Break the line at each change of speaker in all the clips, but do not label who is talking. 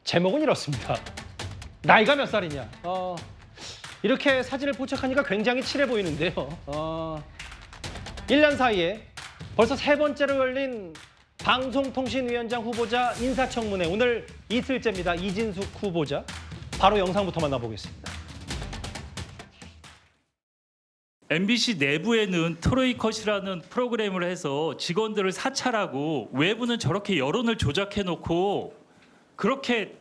제목은 이렇습니다. 나이가 몇 살이냐? 이렇게 사진을 포착하니까 굉장히 칠해 보이는데요. 1년 사이에 벌써 세 번째로 열린 방송통신위원장 후보자 인사청문회. 오늘 이틀째입니다. 이진숙 후보자. 바로 영상부터 만나보겠습니다.
MBC 내부에는 트로이컷이라는 프로그램을 해서 직원들을 사찰하고 외부는 저렇게 여론을 조작해놓고 그렇게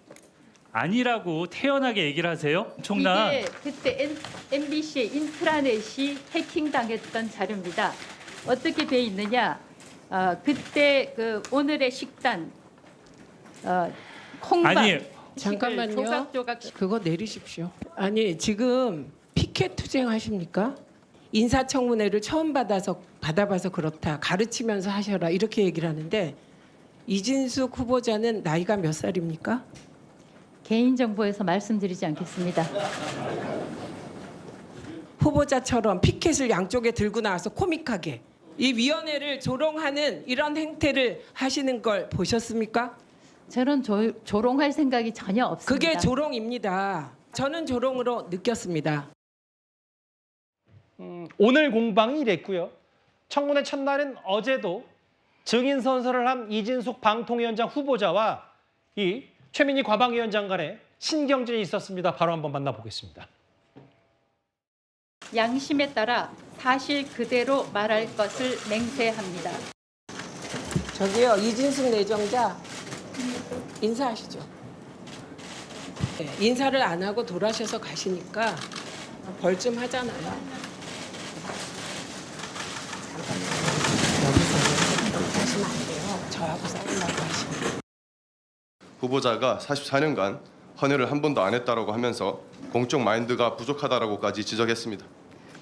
아니라고 태연하게 얘기를 하세요? 엄청난
이게 그때 MBC의 인트라넷이 해킹당했던 자료입니다. 어떻게 돼 있느냐? 그때 그 오늘의 식단 콩밥
아니
잠깐만요.
조각조각
그거 내리십시오. 아니 지금 피켓 투쟁하십니까? 인사청문회를 처음 받아봐서 그렇다. 가르치면서 하셔라 이렇게 얘기를 하는데 이진숙 후보자는 나이가 몇 살입니까?
개인정보에서 말씀드리지 않겠습니다.
후보자처럼 피켓을 양쪽에 들고 나와서 코믹하게 이 위원회를 조롱하는 이런 행태를 하시는 걸 보셨습니까?
저는 조롱할 생각이 전혀 없습니다.
그게 조롱입니다. 저는 조롱으로 느꼈습니다.
오늘 공방이 이랬고요. 청문회 첫날은 어제도 증인 선서를 한 이진숙 방통위원장 후보자와 이 최민희 과방위원장 간에 신경전이 있었습니다. 바로 한번 만나보겠습니다.
양심에 따라 사실 그대로 말할 것을 맹세합니다.
저기요 이진숙 내정자 인사하시죠. 네, 인사를 안 하고 돌아셔서 가시니까 벌 좀 하잖아요. 잠깐만요. 여기서 하시면 안 돼요. 저하고 싸우려고 하시면.
후보자가 44년간 헌혈을 한 번도 안 했다라고 하면서 공적 마인드가 부족하다라고까지 지적했습니다.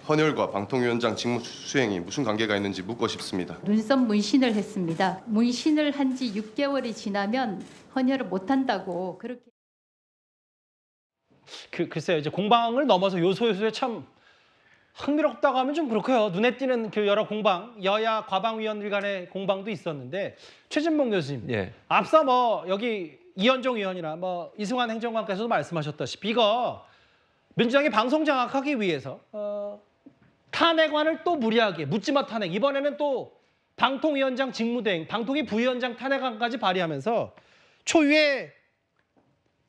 헌혈과 방통위원장 직무 수행이 무슨 관계가 있는지 묻고 싶습니다.
눈썹 문신을 했습니다. 문신을 한 지 6개월이 지나면 헌혈을 못 한다고 그렇게.
글쎄요, 이제 공방을 넘어서 요소요소에 참 흥미롭다고 하면 좀 그렇고요. 눈에 띄는 그 여러 공방, 여야 과방위원들 간의 공방도 있었는데 최진봉 교수님,
예.
앞서 뭐 여기 이현종 의원이나 뭐 이승환 행정관께서도 말씀하셨다시피 이거 민주당이 방송 장악하기 위해서 탄핵안을 또 무리하게 묻지마 탄핵, 이번에는 또 방통위원장 직무대행, 방통위 부위원장 탄핵안까지 발의하면서 초유의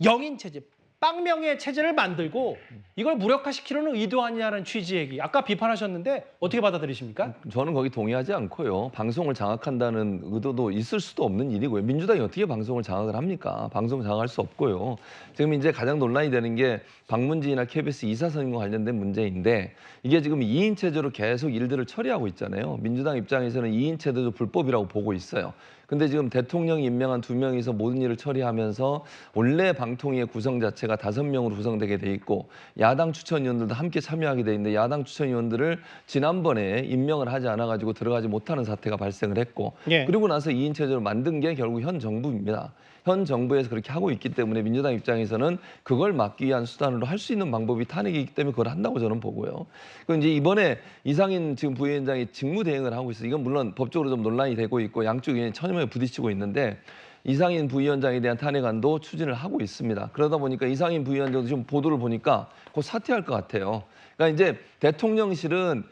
영인 체제, 빵명의 체제를 만들고 이걸 무력화시키려는 의도 아니냐는 취지 얘기. 아까 비판하셨는데 어떻게 받아들이십니까?
저는 거기 동의하지 않고요. 방송을 장악한다는 의도도 있을 수도 없는 일이고요. 민주당이 어떻게 방송을 장악을 합니까? 방송 장악할 수 없고요. 지금 이제 가장 논란이 되는 게 박문진이나 KBS 이사 선임과 관련된 문제인데 이게 지금 2인 체제로 계속 일들을 처리하고 있잖아요. 민주당 입장에서는 2인 체제도 불법이라고 보고 있어요. 근데 지금 대통령이 임명한 2명이서 모든 일을 처리하면서 원래 방통위의 구성 자체가 5명으로 구성되게 돼 있고 야당 추천위원들도 함께 참여하게 돼 있는데 야당 추천위원들을 지난번에 임명을 하지 않아가지고 들어가지 못하는 사태가 발생을 했고
예.
그리고 나서 2인 체제를 만든 게 결국 현 정부입니다. 현 정부에서 그렇게 하고 있기 때문에 민주당 입장에서는 그걸 막기 위한 수단으로 할 수 있는 방법이 탄핵이기 때문에 그걸 한다고 저는 보고요. 그 이제 이번에 이상인 지금 부위원장이 직무 대행을 하고 있어요. 이건 물론 법적으로 좀 논란이 되고 있고 양쪽 의견이 천여에 부딪히고 있는데 이상인 부위원장에 대한 탄핵안도 추진을 하고 있습니다. 그러다 보니까 이상인 부위원장도 지금 보도를 보니까 곧 사퇴할 것 같아요. 그러니까 이제 대통령실은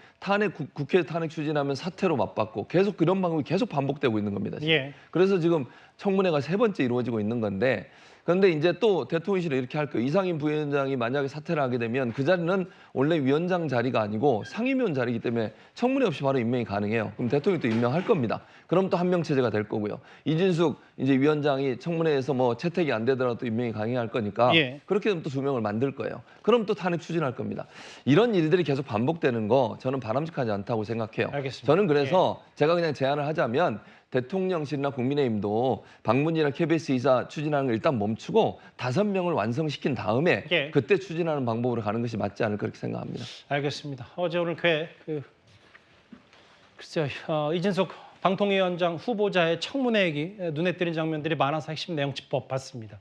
국회 탄핵 추진하면 사퇴로 맞받고 계속 그런 방법이 계속 반복되고 있는 겁니다. 지금.
예.
그래서 지금 청문회가 3번째 이루어지고 있는 건데 그런데 이제 또 대통령실이 이렇게 할 거예요. 이상인 부위원장이 만약에 사퇴를 하게 되면 그 자리는 원래 위원장 자리가 아니고 상임위원 자리이기 때문에 청문회 없이 바로 임명이 가능해요. 그럼 대통령이 또 임명할 겁니다. 그럼 또 한 명 체제가 될 거고요. 이진숙 이제 위원장이 청문회에서 뭐 채택이 안 되더라도 또 임명이 가능할 거니까
예.
그렇게 되면 또 2명을 만들 거예요. 그럼 또 탄핵 추진할 겁니다. 이런 일들이 계속 반복되는 거 저는 바람직하지 않다고 생각해요.
알겠습니다.
저는 그래서 제가 그냥 제안을 하자면 대통령실이나 국민의힘도 방문이나 KBS 이사 추진하는 걸 일단 멈추고 5명을 완성시킨 다음에
예.
그때 추진하는 방법으로 가는 것이 맞지 않을까 그렇게 생각합니다.
알겠습니다. 어제 오늘 글쎄요, 이진숙 방통위원장 후보자의 청문회 얘기 눈에 띄는 장면들이 많아서 핵심 내용 짚어봤습니다.